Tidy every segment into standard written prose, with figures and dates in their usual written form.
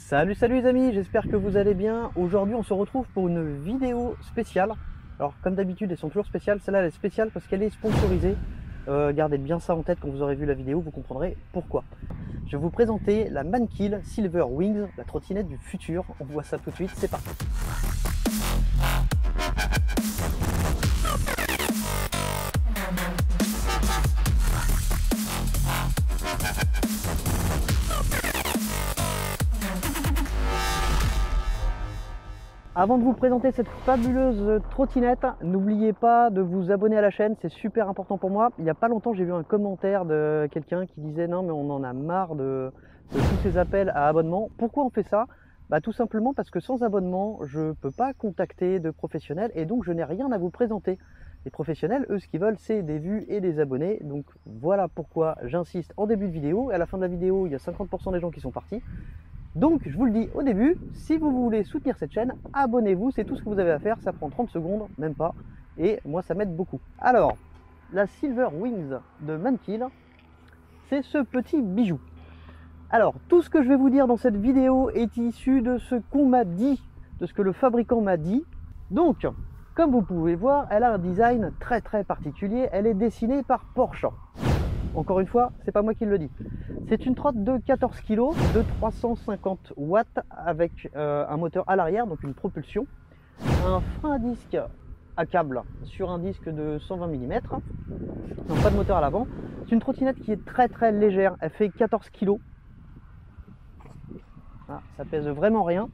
Salut les amis, j'espère que vous allez bien. Aujourd'hui on se retrouve pour une vidéo spéciale. Alors comme d'habitude elles sont toujours spéciales, celle-là elle est spéciale parce qu'elle est sponsorisée. Gardez bien ça en tête quand vous aurez vu la vidéo, vous comprendrez pourquoi. Je vais vous présenter la Mankill Silver Wings, la trottinette du futur. On voit ça tout de suite, c'est parti. Avant de vous présenter cette fabuleuse trottinette, n'oubliez pas de vous abonner à la chaîne, c'est super important pour moi. Il n'y a pas longtemps, j'ai vu un commentaire de quelqu'un qui disait non mais on en a marre de tous ces appels à abonnement. Pourquoi on fait ça? Tout simplement parce que sans abonnement, je ne peux pas contacter de professionnels et donc je n'ai rien à vous présenter. Les professionnels, eux, ce qu'ils veulent, c'est des vues et des abonnés. Donc voilà pourquoi j'insiste en début de vidéo. Et à la fin de la vidéo, il y a 50% des gens qui sont partis. Donc je vous le dis au début, si vous voulez soutenir cette chaîne, abonnez-vous, c'est tout ce que vous avez à faire, ça prend 30 secondes, même pas, et moi ça m'aide beaucoup. Alors, la Silver Wings de Mankill, c'est ce petit bijou. Alors, tout ce que je vais vous dire dans cette vidéo est issu de ce qu'on m'a dit, de ce que le fabricant m'a dit. Donc, comme vous pouvez voir, elle a un design très particulier, elle est dessinée par Porsche. Encore une fois, c'est pas moi qui le dis. C'est une trotte de 14 kg, de 350 watts avec un moteur à l'arrière, donc une propulsion. Un frein à disque à câble sur un disque de 120 mm. Donc pas de moteur à l'avant. C'est une trottinette qui est très légère. Elle fait 14 kg. Ah, ça pèse vraiment rien.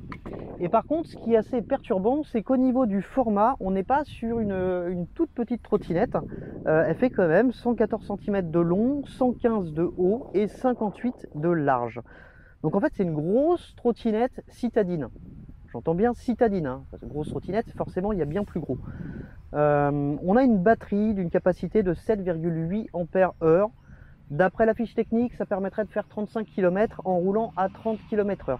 Et par contre, ce qui est assez perturbant, c'est qu'au niveau du format, on n'est pas sur une toute petite trottinette. Elle fait quand même 114 cm de long, 115 de haut et 58 de large. Donc en fait, c'est une grosse trottinette citadine. J'entends bien citadine, hein, parce que grosse trottinette, forcément, il y a bien plus gros. On a une batterie d'une capacité de 7,8 Ah. D'après la fiche technique, ça permettrait de faire 35 km en roulant à 30 km/h.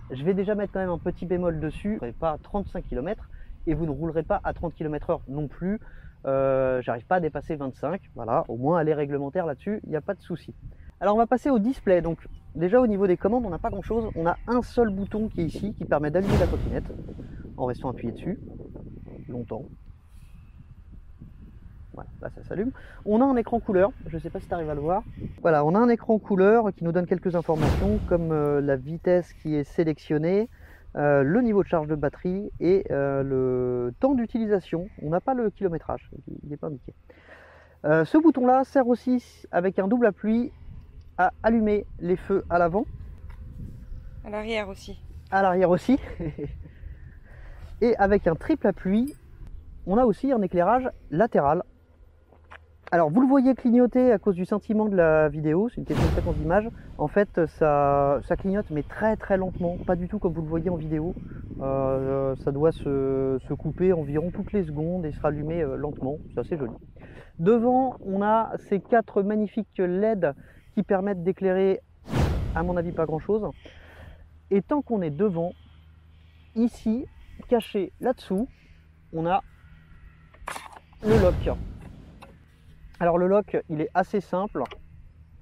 Je vais déjà mettre quand même un petit bémol dessus, vous ne pas à 35 km et vous ne roulerez pas à 30 km/h non plus. J'arrive pas à dépasser 25, voilà, au moins elle est réglementaire là-dessus, il n'y a pas de souci. Alors on va passer au display. Donc déjà au niveau des commandes, on n'a pas grand chose, on a un seul bouton qui est ici, qui permet d'allumer la trottinette en restant appuyé dessus longtemps. Voilà, là ça s'allume. On a un écran couleur, je ne sais pas si tu arrives à le voir. Voilà, on a un écran couleur qui nous donne quelques informations comme la vitesse qui est sélectionnée, le niveau de charge de batterie et le temps d'utilisation. On n'a pas le kilométrage, il n'est pas indiqué. Ce bouton là sert aussi avec un double appui à allumer les feux à l'avant. À l'arrière aussi. À l'arrière aussi. Et avec un triple appui, on a aussi un éclairage latéral. Alors vous le voyez clignoter à cause du sentiment de la vidéo, c'est une question de fréquence d'image. En fait ça clignote mais très lentement, pas du tout comme vous le voyez en vidéo. Ça doit se couper environ toutes les secondes et se rallumer lentement, c'est assez joli. Devant on a ces 4 magnifiques LED qui permettent d'éclairer à mon avis pas grand chose. Et tant qu'on est devant, ici, caché là-dessous, on a le lock. Alors le lock, il est assez simple.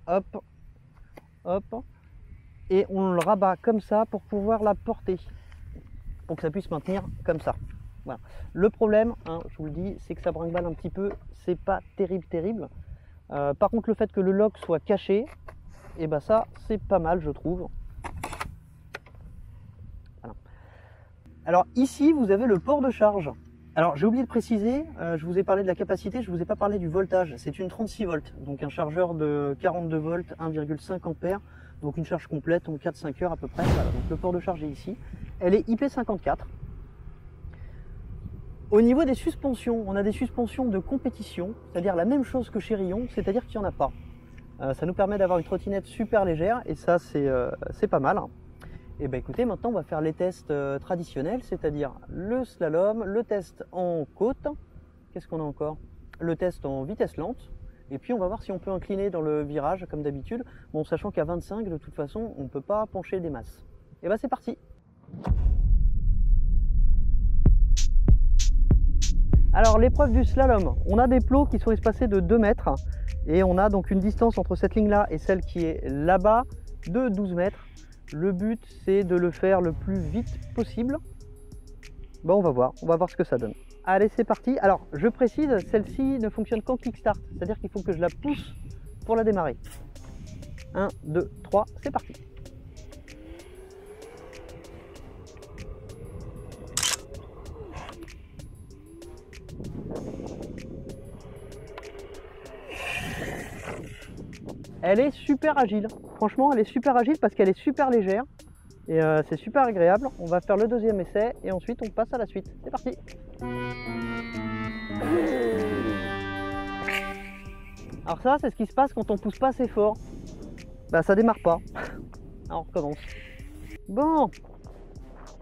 Hop, hop. Et on le rabat comme ça pour pouvoir la porter. Pour que ça puisse maintenir comme ça. Voilà. Le problème, hein, je vous le dis, c'est que ça brinque-balle un petit peu. C'est pas terrible. Par contre, le fait que le lock soit caché, et ben ça, c'est pas mal, je trouve. Voilà. Alors ici, vous avez le port de charge. Alors j'ai oublié de préciser, je vous ai parlé de la capacité, je ne vous ai pas parlé du voltage. C'est une 36 volts, donc un chargeur de 42 volts, 1,5 ampères, donc une charge complète en 4-5 heures à peu près. Voilà, donc le port de charge est ici. Elle est IP54. Au niveau des suspensions, on a des suspensions de compétition, c'est-à-dire la même chose que chez Rion, c'est-à-dire qu'il n'y en a pas. Ça nous permet d'avoir une trottinette super légère et ça c'est pas mal. Et bien écoutez, maintenant on va faire les tests traditionnels, c'est-à-dire le slalom, le test en côte, qu'est-ce qu'on a encore? Le test en vitesse lente, et puis on va voir si on peut incliner dans le virage comme d'habitude, bon, sachant qu'à 25 de toute façon on ne peut pas pencher des masses. Et bien c'est parti. Alors l'épreuve du slalom, on a des plots qui sont espacés de 2 mètres, et on a donc une distance entre cette ligne là et celle qui est là-bas de 12 mètres. Le but, c'est de le faire le plus vite possible. Bon, on va voir ce que ça donne. Allez, c'est parti. Alors, je précise, celle-ci ne fonctionne qu'en kickstart, c'est-à-dire qu'il faut que je la pousse pour la démarrer. 1, 2, 3, c'est parti. Elle est super agile. Franchement, elle est super agile parce qu'elle est super légère. Et c'est super agréable. On va faire le deuxième essai et ensuite on passe à la suite. C'est parti. Alors ça, c'est ce qui se passe quand on pousse pas assez fort. Bah ça démarre pas. Alors on recommence. Bon.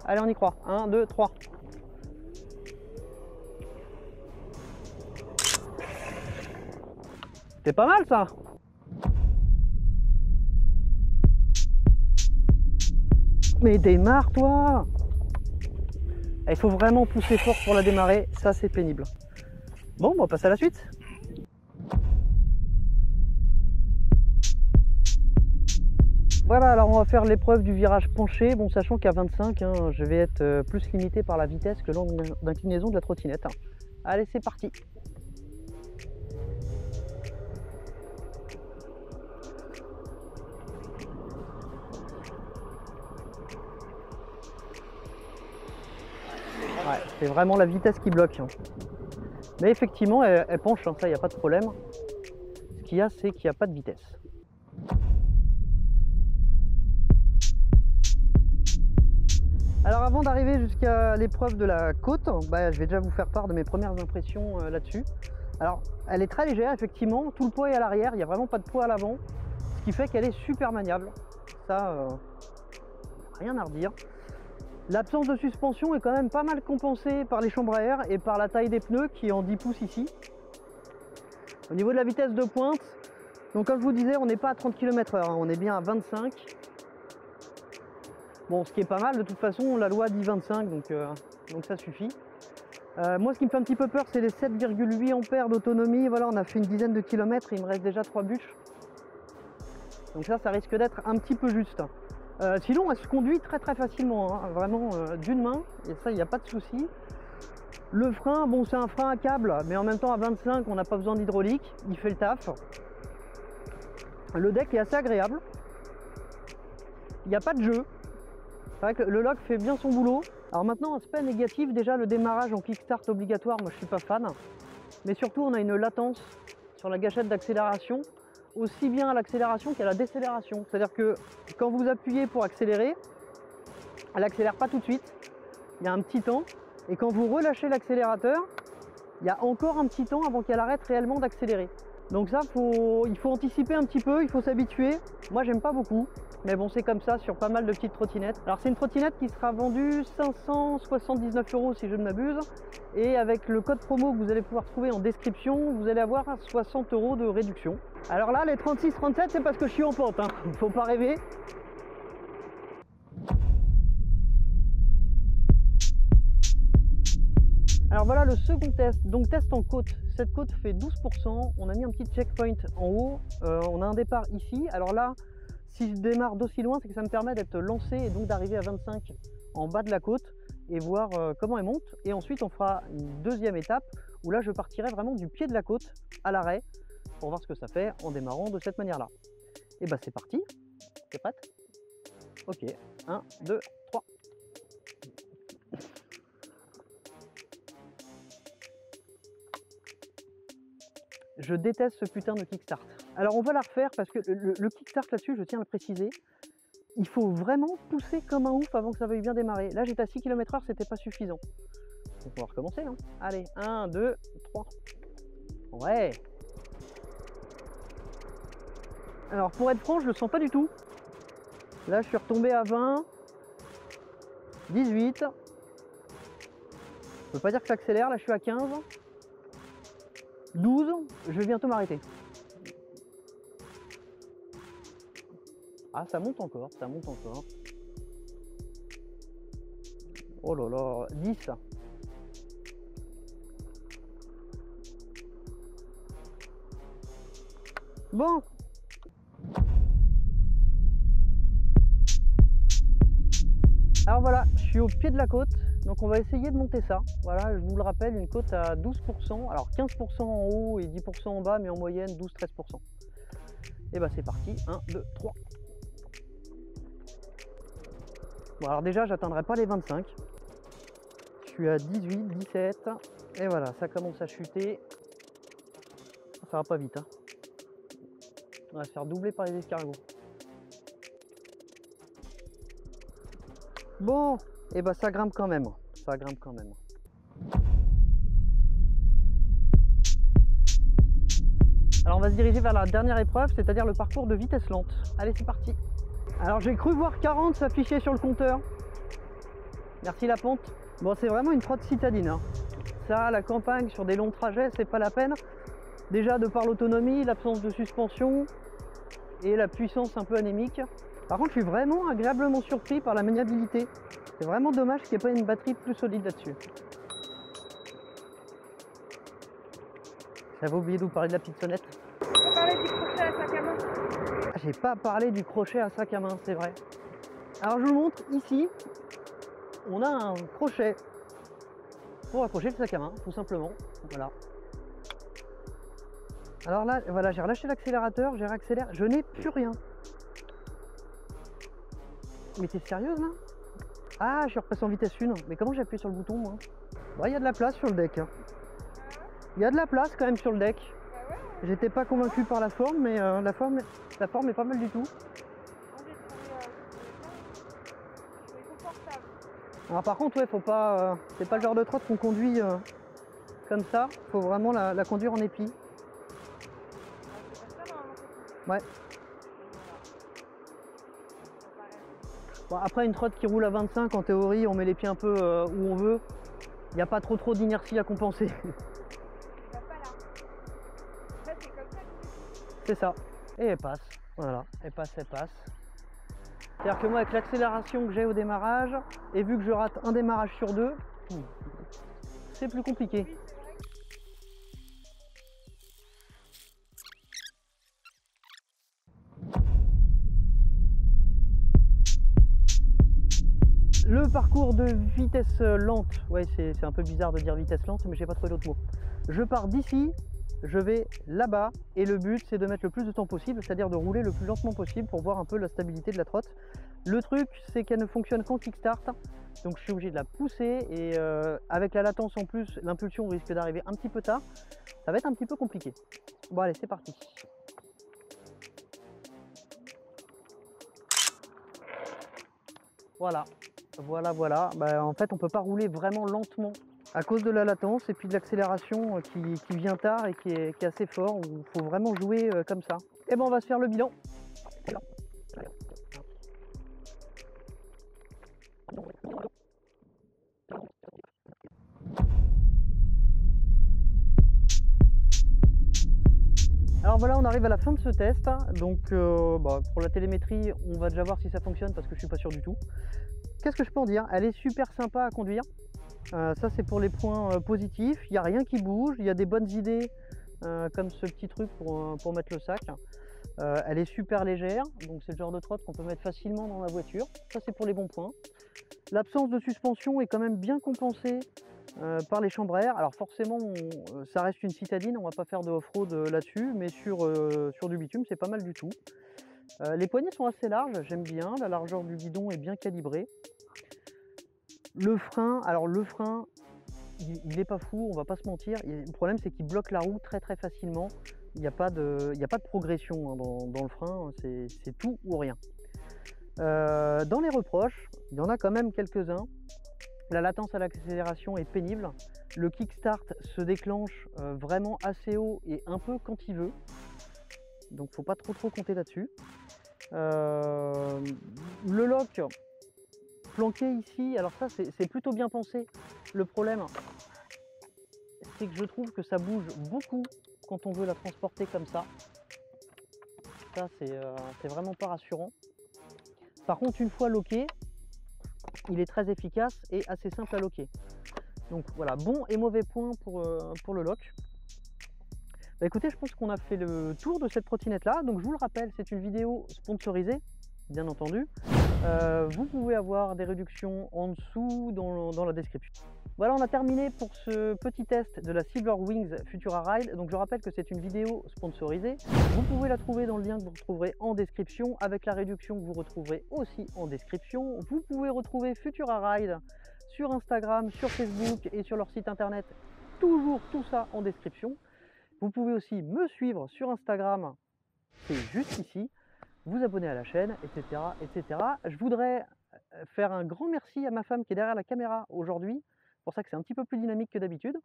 Allez, on y croit. 1, 2, 3. C'est pas mal ça. Mais démarre toi. Il faut vraiment pousser fort pour la démarrer, ça c'est pénible. Bon, on va passer à la suite. Voilà, alors on va faire l'épreuve du virage penché, bon sachant qu'à 25, je vais être plus limité par la vitesse que l'angle d'inclinaison de la trottinette. Allez, c'est parti. Ouais, c'est vraiment la vitesse qui bloque. Mais effectivement, elle penche, ça, il n'y a pas de problème. Ce qu'il y a, c'est qu'il n'y a pas de vitesse. Alors avant d'arriver jusqu'à l'épreuve de la côte, je vais déjà vous faire part de mes premières impressions là-dessus. Alors, elle est très légère, effectivement. Tout le poids est à l'arrière, il n'y a vraiment pas de poids à l'avant. Ce qui fait qu'elle est super maniable. Ça, rien à redire. L'absence de suspension est quand même pas mal compensée par les chambres à air et par la taille des pneus qui est en 10 pouces ici. Au niveau de la vitesse de pointe, donc comme je vous disais, on n'est pas à 30 km/h, on est bien à 25. Bon, ce qui est pas mal, de toute façon, la loi dit 25, donc ça suffit. Moi, ce qui me fait un petit peu peur, c'est les 7,8 ampères d'autonomie. Voilà, on a fait une dizaine de kilomètres, il me reste déjà 3 bûches. Donc ça risque d'être un petit peu juste. Sinon, elle se conduit très facilement, vraiment d'une main, et ça, il n'y a pas de souci. Le frein, bon, c'est un frein à câble, mais en même temps, à 25, on n'a pas besoin d'hydraulique, il fait le taf. Le deck est assez agréable. Il n'y a pas de jeu. C'est vrai que le lock fait bien son boulot. Alors maintenant, aspect négatif, déjà le démarrage en kickstart obligatoire, moi je suis pas fan. Mais surtout, on a une latence sur la gâchette d'accélération, aussi bien à l'accélération qu'à la décélération. C'est-à-dire que quand vous appuyez pour accélérer, elle n'accélère pas tout de suite, il y a un petit temps. Et quand vous relâchez l'accélérateur, il y a encore un petit temps avant qu'elle arrête réellement d'accélérer. Donc ça, il faut anticiper un petit peu, il faut s'habituer. Moi, j'aime pas beaucoup, mais bon, c'est comme ça sur pas mal de petites trottinettes. Alors c'est une trottinette qui sera vendue 579 € si je ne m'abuse. Et avec le code promo que vous allez pouvoir trouver en description, vous allez avoir 60 € de réduction. Alors là, les 36-37, c'est parce que je suis en pente, faut pas rêver. Alors voilà le second test, donc test en côte. Cette côte fait 12%, on a mis un petit checkpoint en haut, on a un départ ici. Alors là, si je démarre d'aussi loin, c'est que ça me permet d'être lancé et donc d'arriver à 25 en bas de la côte et voir comment elle monte. Et ensuite on fera une deuxième étape où là je partirai vraiment du pied de la côte à l'arrêt pour voir ce que ça fait en démarrant de cette manière là. Et bah c'est parti, t'es prête? Ok, 1, 2, 3. Je déteste ce putain de kickstart. Alors on va la refaire parce que le kickstart là-dessus, je tiens à le préciser, il faut vraiment pousser comme un ouf avant que ça veuille bien démarrer. Là j'étais à 6 km/h, c'était pas suffisant. Donc on va recommencer. Allez, 1, 2, 3. Ouais. Alors pour être franc, je le sens pas du tout. Là je suis retombé à 20, 18. Je peux pas dire que j'accélère, là je suis à 15. 12, je vais bientôt m'arrêter. Ah, ça monte encore, ça monte encore. Oh là là, 10. Bon. Alors voilà, je suis au pied de la côte, donc on va essayer de monter ça. Voilà, je vous le rappelle, une côte à 12%, alors 15% en haut et 10% en bas, mais en moyenne 12-13%. Et bah c'est parti, 1, 2, 3. Bon alors déjà j'atteindrai pas les 25. Je suis à 18, 17. Et voilà, ça commence à chuter. Ça va pas vite, hein. On va se faire doubler par les escargots. Bon, et bah ça grimpe quand même. Ça grimpe quand même. Alors on va se diriger vers la dernière épreuve, c'est-à-dire le parcours de vitesse lente. Allez, c'est parti. Alors j'ai cru voir 40 s'afficher sur le compteur. Merci la pente. Bon, c'est vraiment une trotte citadine, hein. Ça, la campagne, sur des longs trajets, c'est pas la peine. Déjà de par l'autonomie, l'absence de suspension et la puissance un peu anémique. Par contre, je suis vraiment agréablement surpris par la maniabilité. C'est vraiment dommage qu'il n'y ait pas une batterie plus solide là-dessus. J'avais oublié de vous parler de la petite sonnette. On parlait du crochet à sac à main. Ah, j'ai pas parlé du crochet à sac à main, c'est vrai. Alors je vous montre ici, on a un crochet pour accrocher le sac à main, tout simplement. Voilà. Alors là, voilà, j'ai relâché l'accélérateur, j'ai réaccéléré, je n'ai plus rien. Mais t'es sérieuse là? Ah, je suis repassé en vitesse 1. Mais comment j'ai appuyé sur le bouton moi? Bah, il y a de la place sur le deck. Il y a de la place quand même sur le deck. J'étais pas convaincu par la forme, mais la forme est pas mal du tout. Alors par contre, ouais, faut pas, c'est pas le genre de trotte qu'on conduit comme ça. Faut vraiment la conduire en épi. Ouais. Bon, après une trotte qui roule à 25, en théorie, on met les pieds un peu où on veut. Il n'y a pas trop d'inertie à compenser. C'est ça. Et elle passe. Voilà, elle passe. C'est-à-dire que moi, avec l'accélération que j'ai au démarrage, et vu que je rate un démarrage sur 2, c'est plus compliqué. Le parcours de vitesse lente, ouais, c'est un peu bizarre de dire vitesse lente, mais j'ai pas trouvé d'autre mot. Je pars d'ici, je vais là-bas, et le but c'est de mettre le plus de temps possible, c'est-à-dire de rouler le plus lentement possible pour voir un peu la stabilité de la trotte. Le truc, c'est qu'elle ne fonctionne qu'en kickstart, donc je suis obligé de la pousser, et avec la latence en plus, l'impulsion risque d'arriver un petit peu tard. Ça va être un petit peu compliqué. Bon allez, c'est parti. Voilà. Voilà. Bah, en fait, on peut pas rouler vraiment lentement à cause de la latence et puis de l'accélération qui vient tard et qui est assez fort. Il faut vraiment jouer comme ça. Et ben, on va se faire le bilan. Alors voilà, on arrive à la fin de ce test. Donc pour la télémétrie, on va déjà voir si ça fonctionne parce que je suis pas sûr du tout. Qu'est-ce que je peux en dire? Elle est super sympa à conduire. Ça c'est pour les points positifs. Il n'y a rien qui bouge, il y a des bonnes idées comme ce petit truc pour mettre le sac. Elle est super légère, donc c'est le genre de trotte qu'on peut mettre facilement dans la voiture. Ça c'est pour les bons points. L'absence de suspension est quand même bien compensée par les chambres à air. Alors forcément, ça reste une citadine, on va pas faire de off-road là-dessus, mais sur du bitume, c'est pas mal du tout. Les poignées sont assez larges, j'aime bien, la largeur du guidon est bien calibrée. Le frein, il n'est pas fou, on va pas se mentir. Le problème c'est qu'il bloque la roue très facilement. Il n'y a pas de progression hein, dans le frein, c'est tout ou rien. Dans les reproches, il y en a quand même quelques-uns. La latence à l'accélération est pénible. Le kickstart se déclenche vraiment assez haut et un peu quand il veut. Donc faut pas trop compter là-dessus. Le lock planqué ici, alors ça c'est plutôt bien pensé. Le problème c'est que je trouve que ça bouge beaucoup quand on veut la transporter comme ça. Ça c'est vraiment pas rassurant. Par contre une fois locké, il est très efficace et assez simple à locker. Donc voilà, bon et mauvais point pour le lock. Bah écoutez, je pense qu'on a fait le tour de cette trottinette là. Donc je vous le rappelle, c'est une vidéo sponsorisée, bien entendu. vous pouvez avoir des réductions en dessous dans la description. Voilà, on a terminé pour ce petit test de la Silver Wings Futura Ride. Donc je rappelle que c'est une vidéo sponsorisée. Vous pouvez la trouver dans le lien que vous retrouverez en description, avec la réduction que vous retrouverez aussi en description. Vous pouvez retrouver Futura Ride sur Instagram, sur Facebook et sur leur site internet. Toujours tout ça en description. Vous pouvez aussi me suivre sur Instagram, c'est juste ici, vous abonner à la chaîne, etc., etc. Je voudrais faire un grand merci à ma femme qui est derrière la caméra aujourd'hui. C'est pour ça que c'est un petit peu plus dynamique que d'habitude.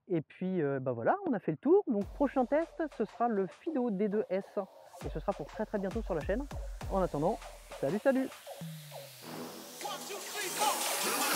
Et puis bah voilà, on a fait le tour. Donc prochain test, ce sera le Fido D2S. Et ce sera pour très très bientôt sur la chaîne. En attendant, salut salut! 1, 2, 3, 4.